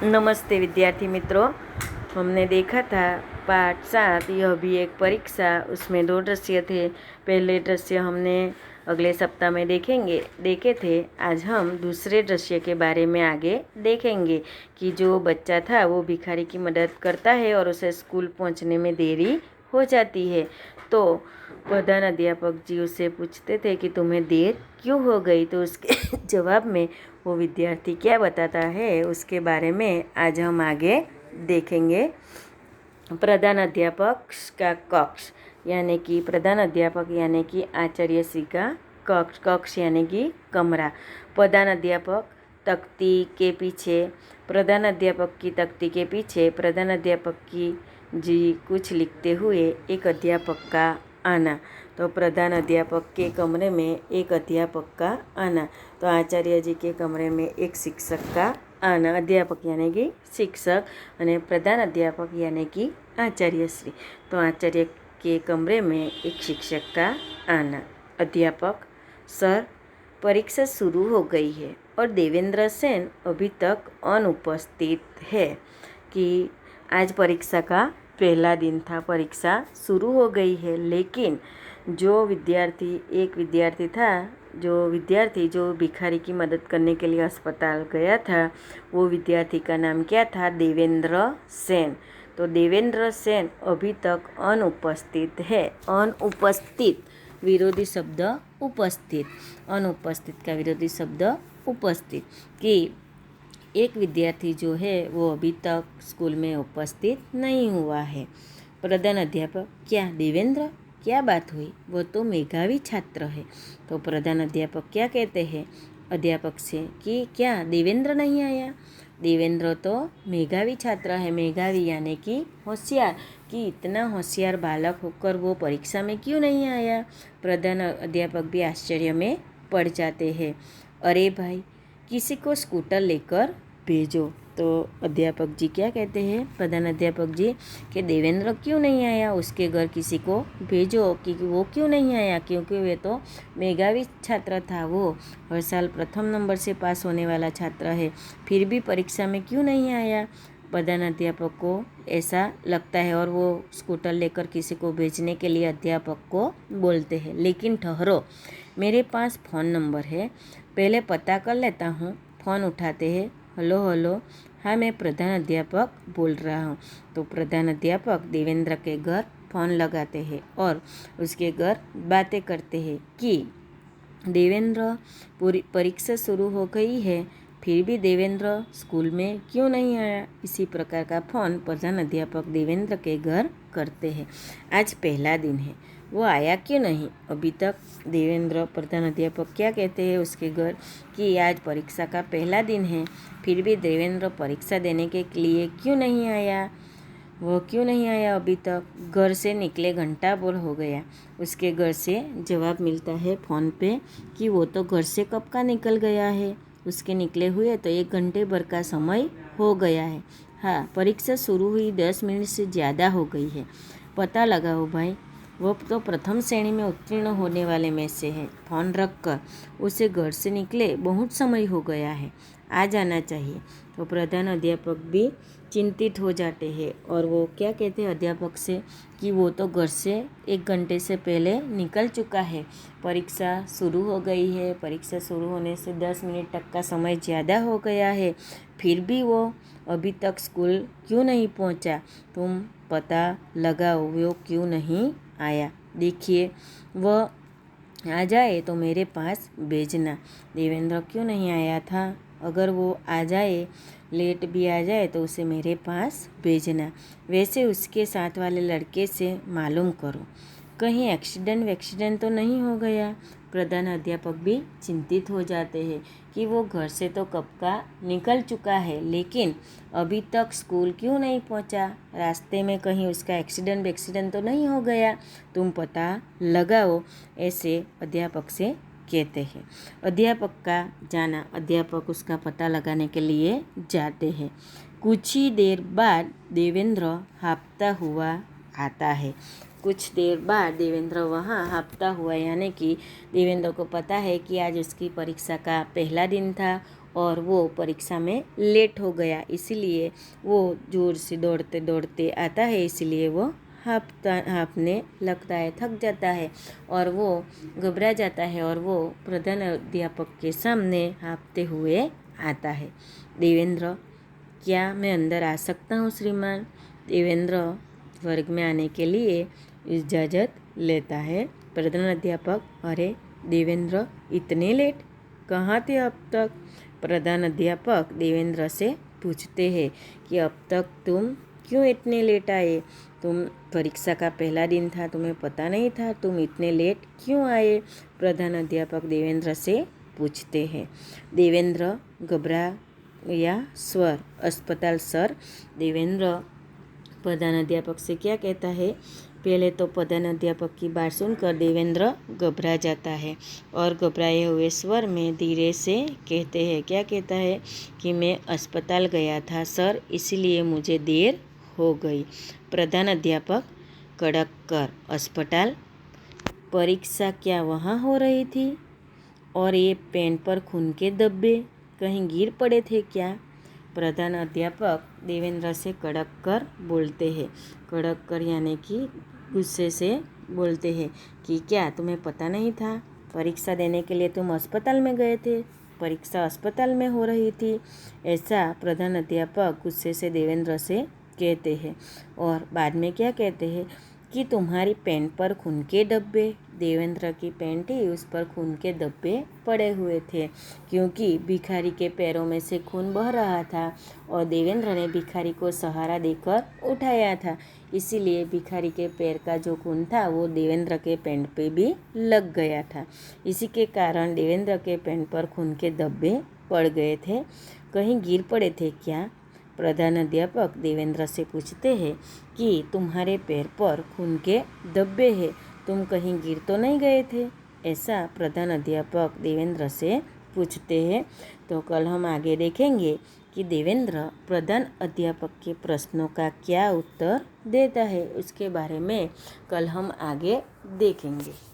नमस्ते विद्यार्थी मित्रों, हमने देखा था पाठ 7 यह भी एक परीक्षा। उसमें 2 दृश्य थे। पहले दृश्य हमने अगले सप्ताह में देखे थे। आज हम दूसरे दृश्य के बारे में आगे देखेंगे कि जो बच्चा था वो भिखारी की मदद करता है और उसे स्कूल पहुंचने में देरी हो जाती है। तो प्रधान अध्यापक जी उससे पूछते थे कि तुम्हें देर क्यों हो गई। तो उसके जवाब में वो विद्यार्थी क्या बताता है उसके बारे में आज हम आगे देखेंगे। प्रधान अध्यापक का कक्ष यानी कि प्रधान अध्यापक यानी कि आचार्य श्री का कक्ष यानी कि कमरा। प्रधान अध्यापक तख्ती के पीछे, प्रधान अध्यापक की तख्ती के पीछे प्रधान अध्यापक की जी कुछ लिखते हुए एक अध्यापक का आना। तो प्रधान अध्यापक के कमरे में एक अध्यापक का आना, तो आचार्य जी के कमरे में एक शिक्षक का आना। अध्यापक यानी कि शिक्षक और प्रधान अध्यापक यानी कि आचार्य श्री। तो आचार्य के कमरे में एक शिक्षक का आना। अध्यापक: सर, परीक्षा शुरू हो गई है और देवेंद्र सेन अभी तक अनुपस्थित है। कि आज परीक्षा का पहला दिन था, परीक्षा शुरू हो गई है, लेकिन एक विद्यार्थी था, जो भिखारी की मदद करने के लिए अस्पताल गया था, वो विद्यार्थी का नाम क्या था? देवेंद्र सेन। तो देवेंद्र सेन अभी तक अनुपस्थित है। अनुपस्थित विरोधी शब्द उपस्थित, अनुपस्थित का विरोधी शब्द उपस्थित। कि एक विद्यार्थी जो है वो अभी तक स्कूल में उपस्थित नहीं हुआ है। प्रधान अध्यापक: क्या देवेंद्र, क्या बात हुई? वो तो मेधावी छात्र है। तो प्रधान अध्यापक क्या कहते हैं अध्यापक से कि क्या देवेंद्र नहीं आया? देवेंद्र तो मेधावी छात्र है। मेधावी यानी कि होशियार, कि इतना होशियार बालक होकर वो परीक्षा में क्यों नहीं आया? प्रधान अध्यापक भी आश्चर्य में पड़ जाते हैं। अरे भाई, किसी को स्कूटर लेकर भेजो। तो अध्यापक जी क्या कहते हैं, प्रधान अध्यापक जी, कि देवेंद्र क्यों नहीं आया, उसके घर किसी को भेजो। क्योंकि वो क्यों नहीं आया? क्योंकि वे तो मेधावी छात्र था, वो हर साल प्रथम नंबर से पास होने वाला छात्र है, फिर भी परीक्षा में क्यों नहीं आया? प्रधान अध्यापक को ऐसा लगता है और वो स्कूटर लेकर किसी को भेजने के लिए अध्यापक को बोलते हैं। लेकिन ठहरो, मेरे पास फ़ोन नंबर है, पहले पता कर लेता हूँ। फ़ोन उठाते हैं। हेलो हेलो, हाँ मैं प्रधान अध्यापक बोल रहा हूँ। तो प्रधान अध्यापक देवेंद्र के घर फ़ोन लगाते हैं और उसके घर बातें करते हैं कि देवेंद्र, पूरी परीक्षा शुरू हो गई है, फिर भी देवेंद्र स्कूल में क्यों नहीं आया? इसी प्रकार का फ़ोन प्रधान अध्यापक देवेंद्र के घर करते हैं। आज पहला दिन है, वो आया क्यों नहीं अभी तक? देवेंद्र, प्रधान अध्यापक क्या कहते हैं उसके घर कि आज परीक्षा का पहला दिन है, फिर भी देवेंद्र परीक्षा देने के लिए क्यों नहीं आया? वो क्यों नहीं आया अभी तक? घर से निकले घंटा भर हो गया। उसके घर से जवाब मिलता है फ़ोन पे कि वो तो घर से कब का निकल गया है, उसके निकले हुए तो 1 घंटे भर का समय हो गया है। हाँ, परीक्षा शुरू हुई 10 मिनट से ज़्यादा हो गई है। पता लगाओ भाई, वो तो प्रथम श्रेणी में उत्तीर्ण होने वाले में से है। फ़ोन रख कर उसे घर से निकले बहुत समय हो गया है, आ जाना चाहिए। तो प्रधान अध्यापक भी चिंतित हो जाते हैं और वो क्या कहते हैं अध्यापक से कि वो तो घर से 1 घंटे से पहले निकल चुका है, परीक्षा शुरू हो गई है, परीक्षा शुरू होने से 10 मिनट तक का समय ज़्यादा हो गया है, फिर भी वो अभी तक स्कूल क्यों नहीं पहुंचा? तुम पता लगाओ वो क्यों नहीं आया। देखिए, वह आ जाए तो मेरे पास भेजना। देवेंद्र क्यों नहीं आया था? अगर वो आ जाए, लेट भी आ जाए तो उसे मेरे पास भेजना। वैसे उसके साथ वाले लड़के से मालूम करो, कहीं एक्सीडेंट तो नहीं हो गया। प्रधान अध्यापक भी चिंतित हो जाते हैं कि वो घर से तो कब का निकल चुका है, लेकिन अभी तक स्कूल क्यों नहीं पहुंचा? रास्ते में कहीं उसका एक्सीडेंट तो नहीं हो गया? तुम पता लगाओ, ऐसे अध्यापक से कहते हैं। अध्यापक का जाना, अध्यापक उसका पता लगाने के लिए जाते हैं। कुछ ही देर बाद देवेंद्र हाँफता हुआ आता है। कुछ देर बाद देवेंद्र वहाँ हाँफता हुआ, यानी कि देवेंद्र को पता है कि आज उसकी परीक्षा का पहला दिन था और वो परीक्षा में लेट हो गया, इसीलिए वो जोर से दौड़ते दौड़ते आता है, इसलिए वो हाँफने लगता है, थक जाता है और वो घबरा जाता है और वो प्रधान अध्यापक के सामने हाँफते हुए आता है। देवेंद्र, क्या मैं अंदर आ सकता हूँ श्रीमान? देवेंद्र वर्ग में आने के लिए इजाज़त लेता है। प्रधान अध्यापक, अरे देवेंद्र, इतने लेट कहाँ थे अब तक? प्रधान अध्यापक देवेंद्र से पूछते हैं कि अब तक तुम क्यों इतने लेट आए? तुम परीक्षा का पहला दिन था, तुम्हें पता नहीं था, तुम इतने लेट क्यों आए? प्रधान अध्यापक देवेंद्र से पूछते हैं। देवेंद्र घबरा या स्वर, अस्पताल सर। देवेंद्र प्रधान अध्यापक से क्या कहता है? पहले तो प्रधान अध्यापक की बात सुनकर देवेंद्र घबरा जाता है और घबराए हुए स्वर में धीरे से कहते हैं, क्या कहता है कि मैं अस्पताल गया था सर, इसलिए मुझे देर हो गई। प्रधान अध्यापक कड़क कर, अस्पताल? परीक्षा क्या वहाँ हो रही थी? और ये पेन पर खून के धब्बे कहीं गिर पड़े थे क्या? प्रधान अध्यापक देवेंद्र से कड़क कर बोलते हैं। कड़क कर यानी कि गुस्से से बोलते हैं कि क्या तुम्हें पता नहीं था? परीक्षा देने के लिए तुम अस्पताल में गए थे, परीक्षा अस्पताल में हो रही थी, ऐसा प्रधान अध्यापक गुस्से से देवेंद्र से कहते हैं। और बाद में क्या कहते हैं कि तुम्हारी पेन पर खून के धब्बे। देवेंद्र की पेन थी, उस पर खून के धब्बे पड़े हुए थे क्योंकि भिखारी के पैरों में से खून बह रहा था और देवेंद्र ने भिखारी को सहारा देकर उठाया था, इसीलिए भिखारी के पैर का जो खून था वो देवेंद्र के पेन पे भी लग गया था। इसी के कारण देवेंद्र के पेन पर खून के धब्बे पड़ गए थे। कहीं गिर पड़े थे क्या? प्रधान अध्यापक देवेंद्र से पूछते हैं कि तुम्हारे पैर पर खून के धब्बे हैं, तुम कहीं गिर तो नहीं गए थे? ऐसा प्रधान अध्यापक देवेंद्र से पूछते हैं। तो कल हम आगे देखेंगे कि देवेंद्र प्रधान अध्यापक के प्रश्नों का क्या उत्तर देता है, उसके बारे में कल हम आगे देखेंगे।